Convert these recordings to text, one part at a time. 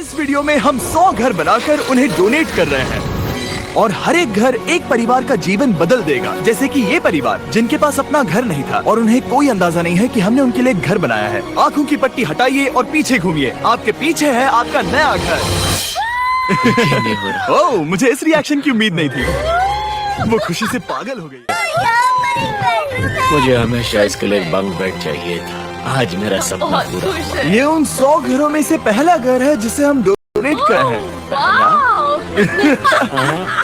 इस वीडियो में हम 100 घर बनाकर उन्हें डोनेट कर रहे हैं और हर एक घर एक परिवार का जीवन बदल देगा। जैसे कि ये परिवार जिनके पास अपना घर नहीं था और उन्हें कोई अंदाजा नहीं है कि हमने उनके लिए घर बनाया है। आंखों की पट्टी हटाइए और पीछे घूमिए। आपके पीछे है आपका नया घर। ओह, मुझे इस रिएक्शन की उम्मीद नहीं थी। वो खुशी से पागल हो गई। मुझे हमेशा इसके लिए बंक बेड चाहिए था। आज मेरा सपना पूरा हुआ। ये उन 100 घरों में से पहला घर है जिसे हम डोनेट कर रहे हैं।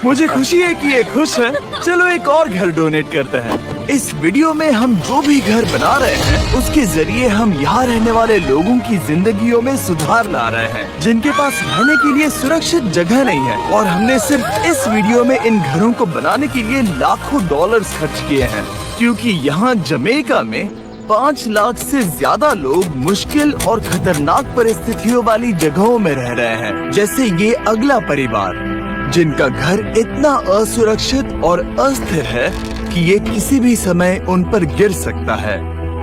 मुझे खुशी है कि ये खुश है। चलो एक और घर डोनेट करते हैं। इस वीडियो में हम जो भी घर बना रहे हैं उसके जरिए हम यहाँ रहने वाले लोगों की जिंदगियों में सुधार ला रहे हैं जिनके पास रहने के लिए सुरक्षित जगह नहीं है। और हमने सिर्फ इस वीडियो में इन घरों को बनाने के लिए लाखों डॉलर्स खर्च किए हैं, क्योंकि यहाँ जमैका में 5 लाख से ज्यादा लोग मुश्किल और खतरनाक परिस्थितियों वाली जगहों में रह रहे हैं। जैसे ये अगला परिवार जिनका घर इतना असुरक्षित और अस्थिर है कि ये किसी भी समय उन पर गिर सकता है।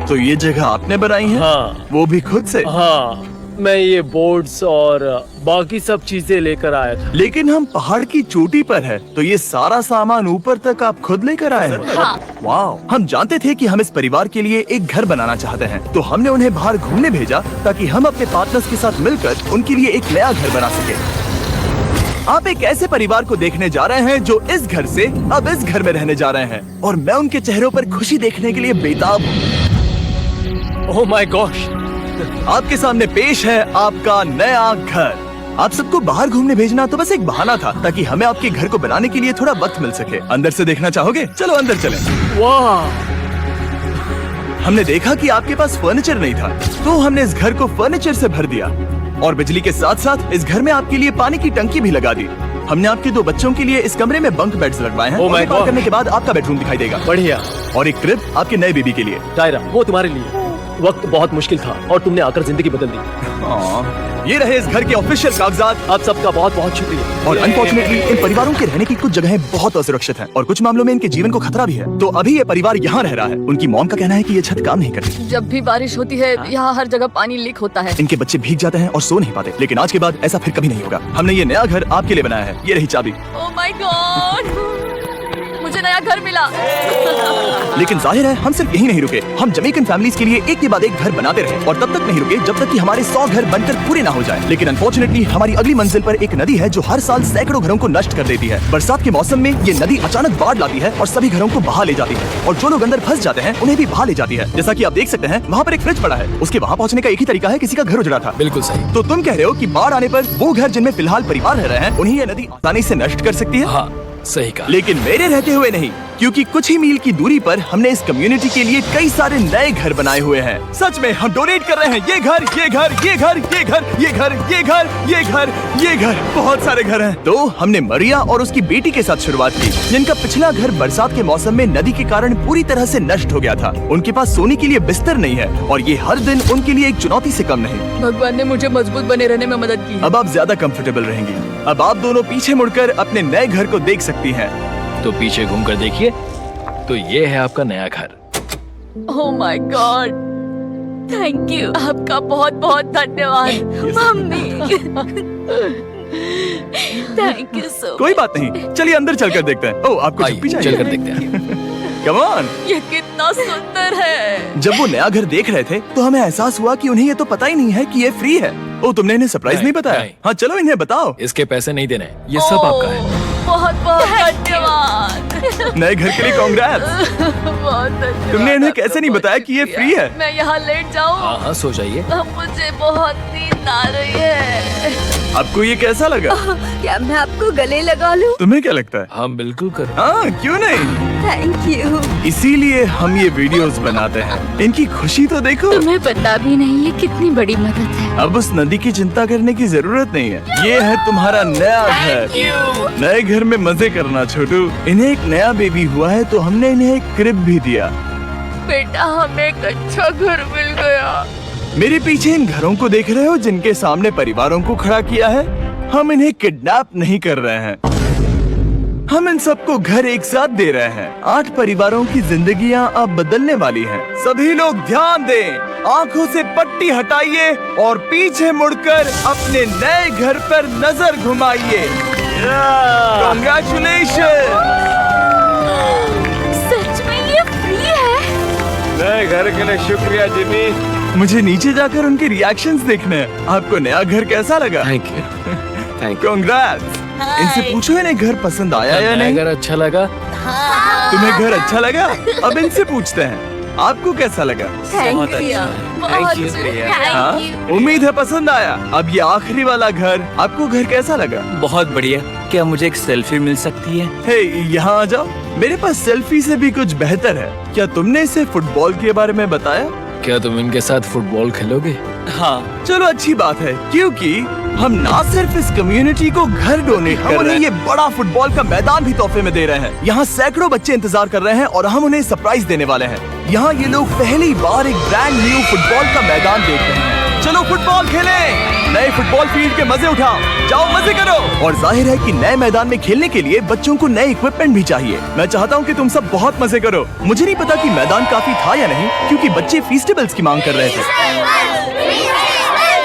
तो ये जगह आपने बनाई है? हाँ। वो भी खुद से? हाँ, मैं ये बोर्ड्स और बाकी सब चीजें लेकर आया था। लेकिन हम पहाड़ की चोटी पर है, तो ये सारा सामान ऊपर तक आप खुद लेकर आए हैं? हाँ। वाह! हम जानते थे कि हम इस परिवार के लिए एक घर बनाना चाहते हैं, तो हमने उन्हें बाहर घूमने भेजा ताकि हम अपने पार्टनर्स के साथ मिलकर उनके लिए एक नया घर बना सके। आप एक ऐसे परिवार को देखने जा रहे हैं जो इस घर से अब इस घर में रहने जा रहे हैं, और मैं उनके चेहरों पर खुशी देखने के लिए बेताब हूँ। Oh my gosh! आपके सामने पेश है आपका नया घर। आप सबको बाहर घूमने भेजना तो बस एक बहाना था ताकि हमें आपके घर को बनाने के लिए थोड़ा वक्त मिल सके। अंदर से देखना चाहोगे? चलो अंदर चलें। वाह! हमने देखा कि आपके पास फर्नीचर नहीं था, तो हमने इस घर को फर्नीचर से भर दिया और बिजली के साथ साथ इस घर में आपके लिए पानी की टंकी भी लगा दी। हमने आपके 2 बच्चों के लिए इस कमरे में बंक बेड्स लगवाए हैं। Oh my God! करने के बाद आपका बेडरूम दिखाई देगा। बढ़िया। और एक क्रिब आपके नए बेबी के लिए। टायरा, वो तुम्हारे लिए। वक्त बहुत मुश्किल था और तुमने आकर जिंदगी बदल दी। ये रहे इस घर के ऑफिशियल कागजात। आप सबका बहुत बहुत शुक्रिया। और अनफॉर्चुनेटली इन परिवारों के रहने की कुछ जगहें बहुत असुरक्षित हैं और कुछ मामलों में इनके जीवन को खतरा भी है। तो अभी ये परिवार यहाँ रह रहा है। उनकी मॉम का कहना है कि ये छत काम नहीं करती। जब भी बारिश होती है यहाँ हर जगह पानी लीक होता है। इनके बच्चे भीग जाते हैं और सो नहीं पाते, लेकिन आज के बाद ऐसा फिर कभी नहीं होगा। हमने ये नया घर आपके लिए बनाया है। ये रही चाबी। Oh my God! मुझे नया घर मिला। लेकिन जाहिर है हम सिर्फ यही नहीं रुके। हम जमैकन फैमिलीज के लिए एक के बाद एक घर बनाते रहे और तब तक नहीं रुके जब तक कि हमारे 100 घर बनकर पूरे ना हो जाए। लेकिन अनफॉर्चुनेटली हमारी अगली मंजिल पर एक नदी है जो हर साल सैकड़ों घरों को नष्ट कर देती है। बरसात के मौसम में ये नदी अचानक बाढ़ लाती है और सभी घरों को बहा ले जाती है, और जो लोग अंदर फंस जाते हैं उन्हें भी बहा ले जाती है। जैसा कि आप देख सकते हैं वहाँ पर एक फ्रिज पड़ा है। उसके वहाँ पहुँचने का एक ही तरीका है, किसी का घर उजड़ा था। बिल्कुल सही। तो तुम कह रहे हो कि बाढ़ आने पर वो घर जिनमें फिलहाल परिवार रह रहे हैं उन्हें ये नदी आसानी से नष्ट कर सकती है? हाँ, सही कहा। लेकिन मेरे रहते हुए नहीं, क्योंकि कुछ ही मील की दूरी पर हमने इस कम्युनिटी के लिए कई सारे नए घर बनाए हुए हैं। सच में हम डोनेट कर रहे हैं। ये घर, ये घर, ये घर, ये घर, ये घर, ये घर, ये घर, ये घर, बहुत सारे घर हैं। तो हमने मरिया और उसकी बेटी के साथ शुरुआत की, जिनका पिछला घर बरसात के मौसम में नदी के कारण पूरी तरह से नष्ट हो गया था। उनके पास सोने के लिए बिस्तर नहीं है और ये हर दिन उनके लिए एक चुनौती से कम नहीं। भगवान ने मुझे मजबूत बने रहने में मदद की। अब आप ज्यादा कंफर्टेबल रहेंगी। अब आप दोनों पीछे मुड़कर अपने नए घर को देख सकती हैं। तो पीछे घूमकर देखिए, तो ये है आपका नया घर। Oh my God! Thank you. आपका बहुत बहुत धन्यवाद मम्मी। Thank you so. कोई बात नहीं, चलिए अंदर चलकर देखते हैं। ओह, आपको चुप्पी चाहिए? चलकर देखते हैं। Come on! ये कितना सुंदर है। जब वो नया घर देख रहे थे तो हमें एहसास हुआ कि उन्हें ये तो पता ही नहीं है कि ये फ्री है। ओ, तुमने इन्हें सरप्राइज नहीं बताया? नहीं। हाँ, चलो इन्हें बताओ। इसके पैसे नहीं देने, ये सब आपका है। बहुत बहुत धन्यवाद। नए घर के लिए कांग्रेट्स। बहुत धन्यवाद। तुमने इन्हें कैसे नहीं बताया कि ये फ्री है? मैं यहाँ लेट जाऊँ? हाँ हाँ, सो जाइए। मुझे बहुत नींद आ रही है। आपको ये कैसा लगा? क्या मैं आपको गले लगा लूं? तुम्हें क्या लगता है? हम बिल्कुल कर। हाँ, क्यों नहीं? Thank you. इसीलिए हम ये वीडियोस बनाते हैं। इनकी खुशी तो देखो। तुम्हें पता भी नहीं ये कितनी बड़ी मदद है। अब उस नदी की चिंता करने की जरूरत नहीं है। ये है तुम्हारा नया घर। नए घर में मजे करना छोटू। इन्हें एक नया बेबी हुआ है तो हमने इन्हें एक क्रिब भी दिया। बेटा, हमें एक अच्छा घर मिल गया। मेरे पीछे इन घरों को देख रहे हो जिनके सामने परिवारों को खड़ा किया है? हम इन्हें किडनैप नहीं कर रहे हैं। हम इन सबको घर एक साथ दे रहे हैं। 8 परिवारों की जिंदगियां अब बदलने वाली हैं। सभी लोग ध्यान दें, आंखों से पट्टी हटाइए और पीछे मुड़कर अपने नए घर पर नजर घुमाइए। Congratulations! सच में ये फ्री है? नए घर के लिए शुक्रिया जिमी। मुझे नीचे जाकर उनके रिएक्शंस देखने हैं। आपको नया घर कैसा लगा? Thank you, thank you. Congrats! इनसे पूछो इन्हें घर पसंद आया या नहीं। अगर अच्छा लगा तुम्हें घर अच्छा लगा? अब इनसे पूछते हैं, आपको कैसा लगा? Thank you. Thank you. हाँ? उम्मीद है पसंद आया। अब ये आखिरी वाला घर, आपको घर कैसा लगा? बहुत बढ़िया। क्या मुझे एक सेल्फी मिल सकती है? हे, यहाँ आ जाओ। मेरे पास सेल्फी से भी कुछ बेहतर है। क्या तुमने इसे फुटबॉल के बारे में बताया? क्या तुम इनके साथ फुटबॉल खेलोगे? हाँ। चलो अच्छी बात है, क्योंकि हम ना सिर्फ इस कम्युनिटी को घर डोनेट कर रहे हैं, ये बड़ा फुटबॉल का मैदान भी तोहफे में दे रहे हैं। यहाँ सैकड़ों बच्चे इंतजार कर रहे हैं और हम उन्हें सरप्राइज देने वाले हैं। यहाँ ये लोग पहली बार एक ब्रांड न्यू फुटबॉल का मैदान देख रहे हैं। चलो फुटबॉल खेलें, नए फुटबॉल फील्ड के मजे उठाओ, जाओ मजे करो। और जाहिर है कि नए मैदान में खेलने के लिए बच्चों को नए इक्विपमेंट भी चाहिए। मैं चाहता हूँ कि तुम सब बहुत मजे करो। मुझे नहीं पता कि मैदान काफी था या नहीं, क्योंकि बच्चे फीस्टेबल्स की मांग कर रहे थे।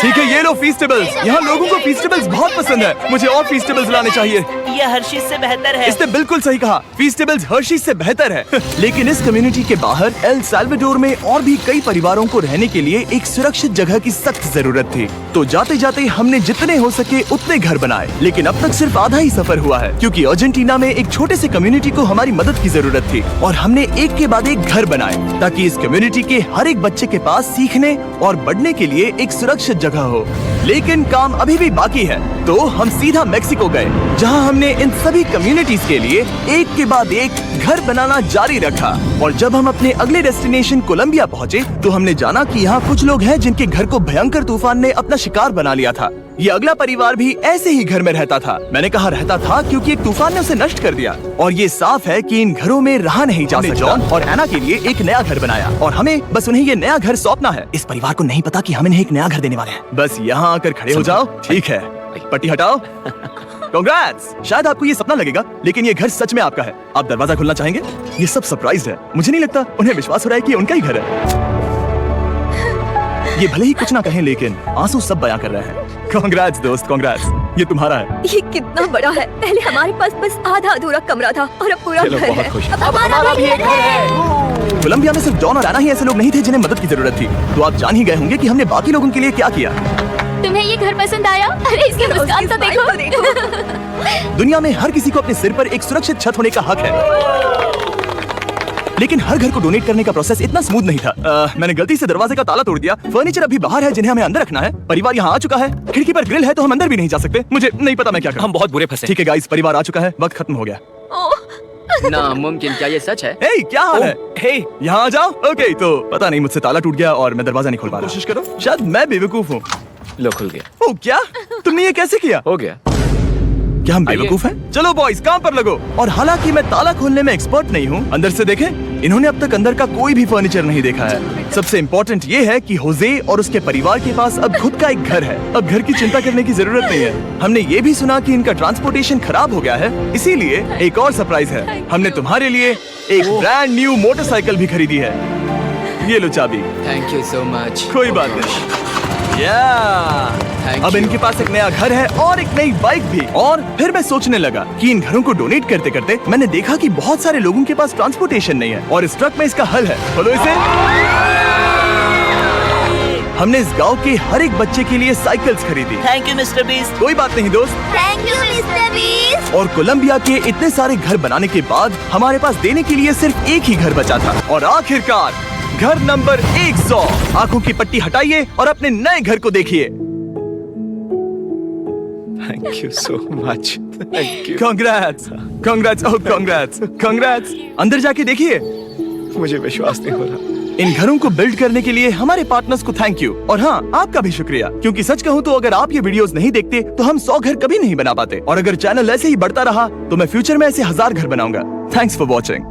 ठीक है, ये लो फीस्टेबल्स। यहाँ लोगों को फीस्टेबल्स बहुत पसंद है। मुझे और फीस्टेबल्स लाने चाहिए। ये हर्षिज से बेहतर है। इसने बिल्कुल सही कहा, फीस्टेबल्स हर्शीज से बेहतर है। लेकिन इस कम्युनिटी के बाहर एल साल्वाडोर में और भी कई परिवारों को रहने के लिए एक सुरक्षित जगह की सख्त जरूरत थी। तो जाते जाते हमने जितने हो सके उतने घर बनाए। लेकिन अब तक सिर्फ आधा ही सफर हुआ है, क्योंकि अर्जेंटीना में एक छोटे से कम्युनिटी को हमारी मदद की जरूरत थी। और हमने एक के बाद एक घर बनाए, ताकि इस कम्युनिटी के हर एक बच्चे के पास सीखने और बढ़ने के लिए एक सुरक्षित जगह हो। लेकिन काम अभी भी बाकी है, तो हम सीधा मेक्सिको गए, जहां हमने इन सभी कम्युनिटीज के लिए एक के बाद एक घर बनाना जारी रखा। और जब हम अपने अगले डेस्टिनेशन कोलंबिया पहुंचे, तो हमने जाना कि यहाँ कुछ लोग हैं जिनके घर को भयंकर तूफान ने अपना शिकार बना लिया था। ये अगला परिवार भी ऐसे ही घर में रहता था। मैंने कहा रहता था, क्योंकि एक तूफान ने उसे नष्ट कर दिया। और ये साफ है कि इन घरों में रहा नहीं जा सकता। जॉन और एना के लिए एक नया घर बनाया और हमें बस उन्हें ये नया घर सौंपना है। इस परिवार को नहीं पता कि हम इन्हें एक नया घर देने वाले हैं। बस यहाँ आकर खड़े हो जाओ। ठीक है, पट्टी हटाओ। कांग्रेट्स! शायद आपको ये सपना लगेगा, लेकिन ये घर सच में आपका है। आप दरवाजा खोलना चाहेंगे? ये सब सरप्राइज है। मुझे नहीं लगता उन्हें विश्वास हो रहा है कि ये उनका ही घर है। ये भले ही कुछ ना कहें, लेकिन आंसू सब बयां कर रहे हैं। कांग्रेट्स दोस्त, कांग्रेट्स। ये तुम्हारा है। ये कितना बड़ा है। पहले हमारे पास बस आधा अधूरा कमरा था और अब पूरा चलो, घर बहुत है। खुश। अब हमारा भी एक घर है। कोलंबिया में सिर्फ जॉन और एना ही ऐसे लोग नहीं थे जिन्हें मदद की जरूरत थी। तो आप जान ही गए होंगे कि हमने बाकी लोगों के लिए क्या किया। तुम्हें ये घर पसंद आया? अरे इसकी मुस्कान तो देखो। दुनिया में हर किसी को अपने सिर पर एक सुरक्षित छत होने का हक है, लेकिन हर घर को डोनेट करने का प्रोसेस इतना स्मूथ नहीं था। मैंने गलती से दरवाजे का ताला तोड़ दिया। फर्नीचर अभी बाहर है जिन्हें हमें अंदर रखना है। परिवार यहाँ आ चुका है। खिड़की पर ग्रिल है, तो हम अंदर भी नहीं जा सकते। मुझे नहीं पता मैं क्या करूं। हम बहुत बुरे फंसे। ठीक है गाइस, परिवार आ चुका है, वक्त खत्म हो गया। नामुमकिन, क्या ये सच है? हे, क्या हाल है? हे, यहाँ आ जाओ। ओके, तो पता नहीं, मुझसे ताला टूट गया और मैं दरवाजा नहीं खोल पा रहा। कोशिश करो, शायद मैं बेवकूफ हूँ। लो, खुल गया। ओ क्या? तुमने ये कैसे किया? हो गया। क्या हम बेवकूफ हैं? चलो बॉयज, काम पर लगो। और हालांकि मैं ताला खोलने में एक्सपर्ट नहीं हूँ, अंदर से देखें, इन्होंने अब तक अंदर का कोई भी फर्नीचर नहीं देखा है। सबसे इम्पोर्टेंट ये है कि होजे और उसके परिवार के पास अब खुद का एक घर है। अब घर की चिंता करने की जरूरत नहीं है। हमने ये भी सुना कि इनका ट्रांसपोर्टेशन खराब हो गया है, इसीलिए एक और सरप्राइज है। हमने तुम्हारे लिए एक ब्रांड न्यू मोटरसाइकिल भी खरीदी है। ये लो चाबी। Thank you so much. कोई बात नहीं। अब इनके पास एक नया घर है और एक नई बाइक भी। और फिर मैं सोचने लगा कि इन घरों को डोनेट करते करते मैंने देखा कि बहुत सारे लोगों के पास ट्रांसपोर्टेशन नहीं है, और इस ट्रक में इसका हल है। खोलो इसे। हमने इस गांव के हर एक बच्चे के लिए साइकिल्स खरीदी। Thank you mister beast. कोई बात नहीं दोस्त। Thank you mister beast. और कोलंबिया के इतने सारे घर बनाने के बाद हमारे पास देने के लिए सिर्फ एक ही घर बचा था। और आखिरकार घर नंबर 100। आंखों की पट्टी हटाइए और अपने नए घर को देखिए। Thank you so much. Thank you. Congrats, congrats, oh congrats, congrats. अंदर जाके देखिए। मुझे विश्वास नहीं हो रहा। इन घरों को बिल्ड करने के लिए हमारे पार्टनर्स को थैंक यू। और हाँ, आपका भी शुक्रिया, क्योंकि सच कहूँ तो अगर आप ये वीडियोस नहीं देखते तो हम 100 घर कभी नहीं बना पाते। और अगर चैनल ऐसे ही बढ़ता रहा तो मैं फ्यूचर में ऐसे 1000 घर बनाऊंगा। Thanks for watching.